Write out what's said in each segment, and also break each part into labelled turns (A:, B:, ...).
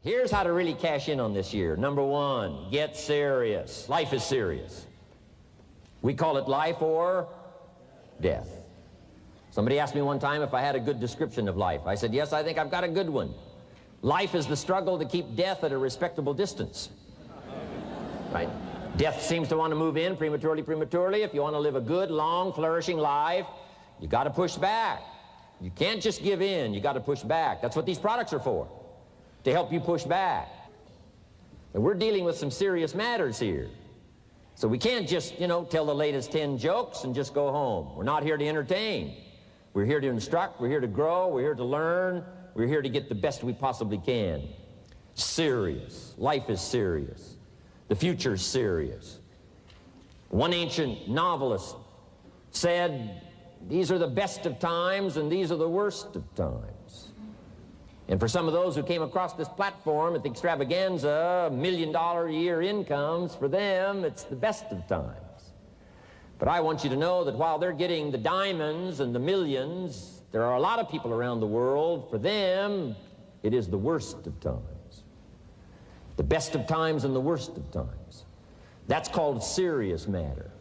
A: Here's how to really cash in on this year. Number one, get serious. Life is serious. We call it life or death. Somebody asked me one time if I had a good description of life. I said, yes, I think I've got a good one. Life is the struggle to keep death at a respectable distance. Right? Death seems to want to move in prematurely. If you want to live a good, long, flourishing life, you got to push back. You can't just give in. You got to push back. That's what these products are for, to help you push back. And we're dealing with some serious matters here. So we can't just, tell the latest 10 jokes and just go home. We're not here to entertain. We're here to instruct. We're here to grow. We're here to learn. We're here to get the best we possibly can. Serious. Life is serious. The future's serious. One ancient novelist said, these are the best of times and these are the worst of times. And for some of those who came across this platform at the extravaganza, $1 million a year incomes, for them, it's the best of times. But I want you to know that while they're getting the diamonds and the millions, there are a lot of people around the world, for them, it is the worst of times. The best of times and the worst of times. That's called serious matter.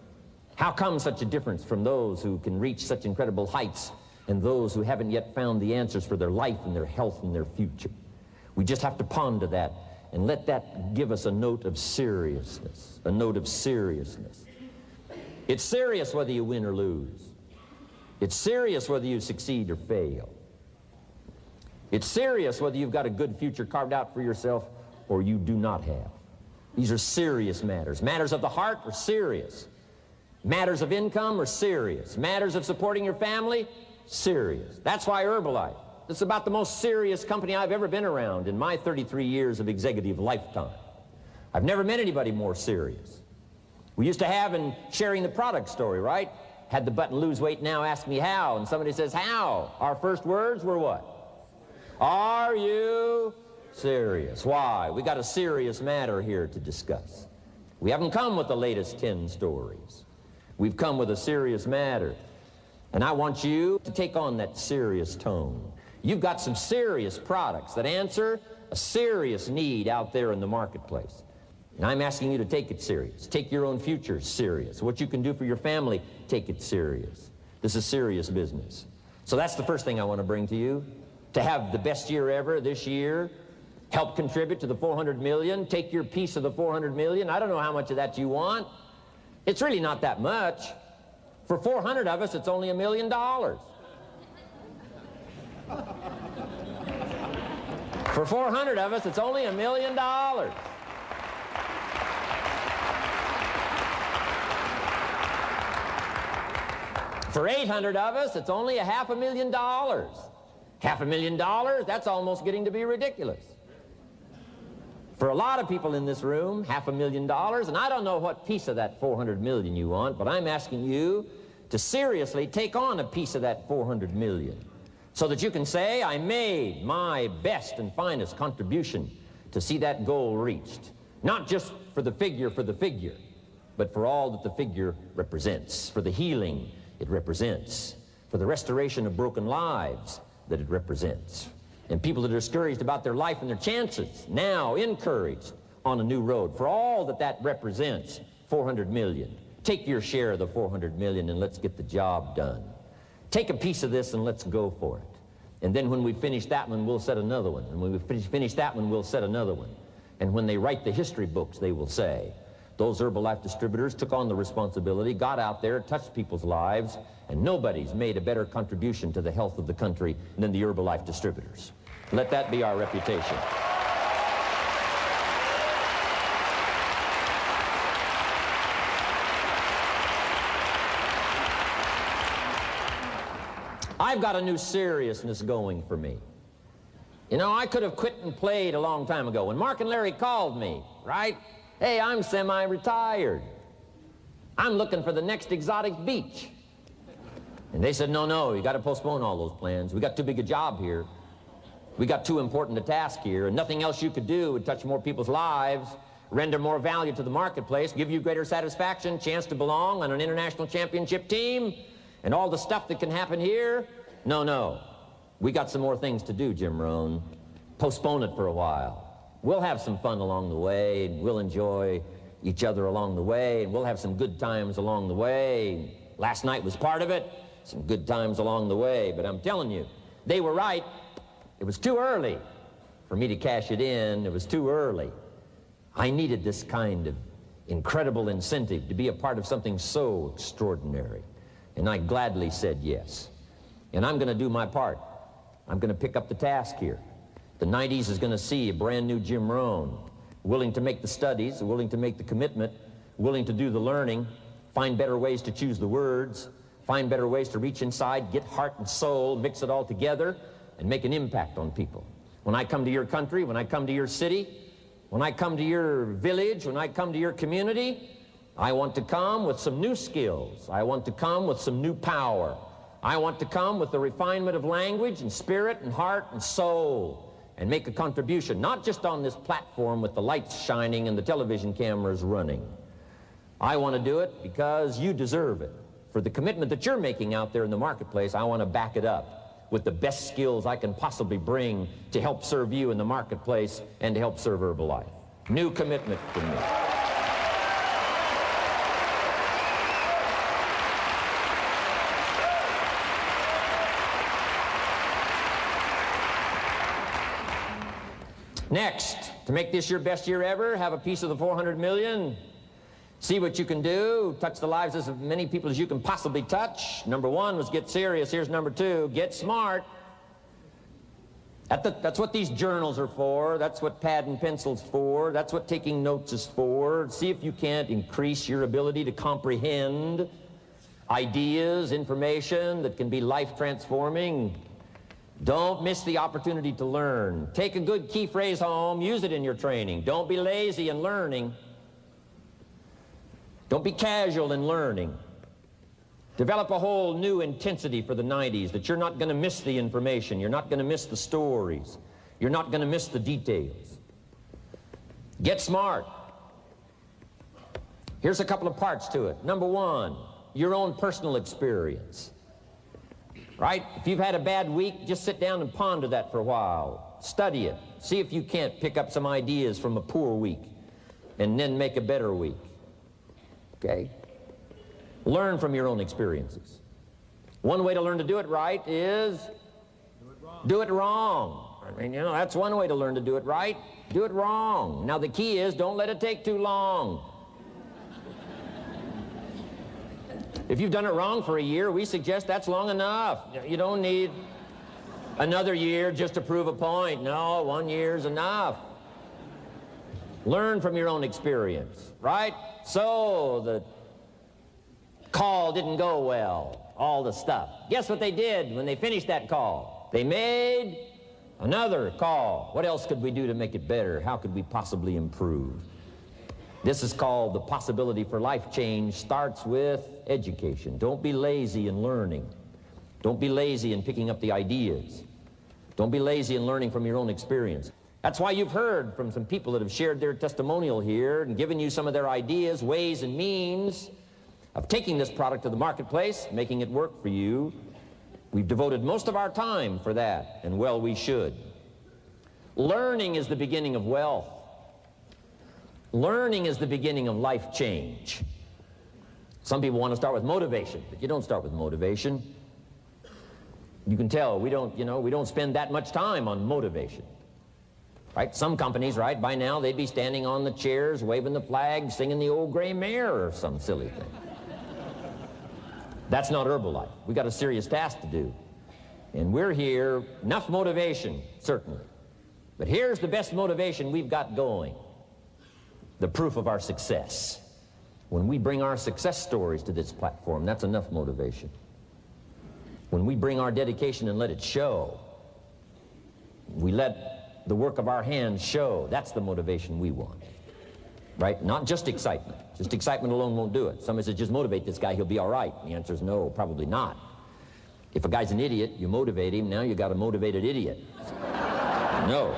A: How come such a difference from those who can reach such incredible heights and those who haven't yet found the answers for their life and their health and their future? We just have to ponder that and let that give us a note of seriousness, a note of seriousness. It's serious whether you win or lose. It's serious whether you succeed or fail. It's serious whether you've got a good future carved out for yourself or you do not have. These are serious matters. Matters of the heart are serious. Matters of income are serious. Matters of supporting your family, serious. That's why Herbalife, it's about the most serious company I've ever been around in my 33 years of executive lifetime. I've never met anybody more serious. We used to have in sharing the product story, right? Had the button lose weight now, ask me how. And somebody says, how? Our first words were what? Are you serious? Why? We got a serious matter here to discuss. We haven't come with the latest 10 stories. We've come with a serious matter. And I want you to take on that serious tone. You've got some serious products that answer a serious need out there in the marketplace. And I'm asking you to take it serious. Take your own future serious. What you can do for your family, take it serious. This is serious business. So that's the first thing I want to bring to you. To have the best year ever this year, help contribute to the 400 million, take your piece of the 400 million. I don't know how much of that you want. It's really not that much. For 400 of us, it's only $1 million. For 400 of us, it's only $1 million. For 800 of us, it's only $500,000. $500,000, that's almost getting to be ridiculous. For a lot of people in this room, $500,000, and I don't know what piece of that 400 million you want, but I'm asking you to seriously take on a piece of that 400 million so that you can say, I made my best and finest contribution to see that goal reached. Not just for the figure, but for all that the figure represents, for the healing it represents, for the restoration of broken lives that it represents. And people that are discouraged about their life and their chances, now encouraged on a new road. For all that that represents, 400 million. Take your share of the 400 million and let's get the job done. Take a piece of this and let's go for it. And then when we finish that one, we'll set another one. And when we finish that one, we'll set another one. And when they write the history books, they will say, those Herbalife distributors took on the responsibility, got out there, touched people's lives, and nobody's made a better contribution to the health of the country than the Herbalife distributors. Let that be our reputation. I've got a new seriousness going for me. You know, I could have quit and played a long time ago. When Mark and Larry called me, right? Hey, I'm semi-retired. I'm looking for the next exotic beach. And they said, no, you got to postpone all those plans. We got too big a job here. We got too important a task here, and nothing else you could do would touch more people's lives, render more value to the marketplace, give you greater satisfaction, chance to belong on an international championship team, and all the stuff that can happen here. No. We got some more things to do, Jim Rohn. Postpone it for a while. We'll have some fun along the way, and we'll enjoy each other along the way, and we'll have some good times along the way. Last night was part of it, some good times along the way, but I'm telling you, they were right. It was too early for me to cash it in. It was too early. I needed this kind of incredible incentive to be a part of something so extraordinary, and I gladly said yes. And I'm going to do my part. I'm going to pick up the task here. The 90s is going to see a brand new Jim Rohn, willing to make the studies, willing to make the commitment, willing to do the learning, find better ways to choose the words, find better ways to reach inside, get heart and soul, mix it all together, and make an impact on people. When I come to your country, when I come to your city, when I come to your village, when I come to your community, I want to come with some new skills. I want to come with some new power. I want to come with the refinement of language and spirit and heart and soul, and make a contribution, not just on this platform with the lights shining and the television cameras running. I want to do it because you deserve it. For the commitment that you're making out there in the marketplace, I want to back it up with the best skills I can possibly bring to help serve you in the marketplace and to help serve Herbalife. New commitment from me. Next, to make this your best year ever, have a piece of the 400 million. See what you can do. Touch the lives of as many people as you can possibly touch. Number one was get serious. Here's number two, get smart. That's what these journals are for. That's what pad and pencil's for. That's what taking notes is for. See if you can't increase your ability to comprehend ideas, information that can be life-transforming. Don't miss the opportunity to learn. Take a good key phrase home, use it in your training. Don't be lazy in learning. Don't be casual in learning. Develop a whole new intensity for the 90s that you're not going to miss the information, you're not going to miss the stories, you're not going to miss the details. Get smart. Here's a couple of parts to it. Number one, your own personal experience. Right? If you've had a bad week, just sit down and ponder that for a while. Study it. See if you can't pick up some ideas from a poor week and then make a better week. Okay? Learn from your own experiences. One way to learn to do it right is do it wrong. I mean, you know, that's one way to learn to do it right. Do it wrong. Now, the key is don't let it take too long. If you've done it wrong for a year, we suggest that's long enough. You don't need another year just to prove a point. No, 1 year's enough. Learn from your own experience, right? So the call didn't go well, all the stuff. Guess what they did when they finished that call? They made another call. What else could we do to make it better? How could we possibly improve? This is called the possibility for life change. Starts with education. Don't be lazy in learning. Don't be lazy in picking up the ideas. Don't be lazy in learning from your own experience. That's why you've heard from some people that have shared their testimonial here and given you some of their ideas, ways, and means of taking this product to the marketplace, making it work for you. We've devoted most of our time for that, and well, we should. Learning is the beginning of wealth. Learning is the beginning of life change. Some people want to start with motivation, but you don't start with motivation. You can tell we don't spend that much time on motivation. Right? Some companies, right, by now they'd be standing on the chairs, waving the flag, singing the old gray mare or some silly thing. That's not Herbalife. We got a serious task to do. And we're here, enough motivation, certainly. But here's the best motivation we've got going. The proof of our success. When we bring our success stories to this platform, that's enough motivation. When we bring our dedication and let it show, we let the work of our hands show, that's the motivation we want. Right? Not just excitement. Just excitement alone won't do it. Somebody says, just motivate this guy, he'll be all right. And the answer is no, probably not. If a guy's an idiot, you motivate him, now you got a motivated idiot. No.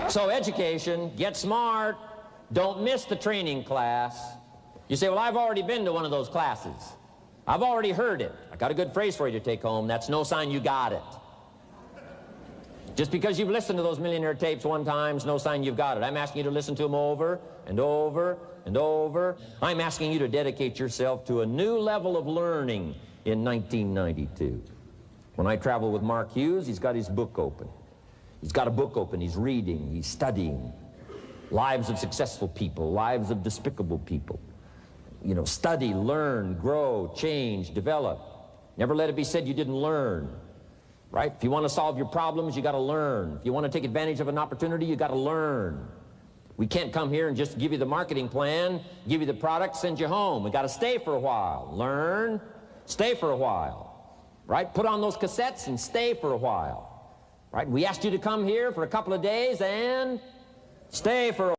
A: So education, get smart, don't miss the training class. You say, well, I've already been to one of those classes. I've already heard it. I got a good phrase for you to take home. That's no sign you got it. Just because you've listened to those millionaire tapes one time is no sign you've got it. I'm asking you to listen to them over and over and over. I'm asking you to dedicate yourself to a new level of learning in 1992. When I travel with Mark Hughes, he's got his book open. He's got a book open. He's reading. He's studying. Lives of successful people. Lives of despicable people. You know, study, learn, grow, change, develop. Never let it be said you didn't learn. Right? If you want to solve your problems, you got to learn. If you want to take advantage of an opportunity, you got to learn. We can't come here and just give you the marketing plan, give you the product, send you home. We got to stay for a while. Learn, stay for a while. Right? Put on those cassettes and stay for a while. Right? We asked you to come here for a couple of days and stay for a while.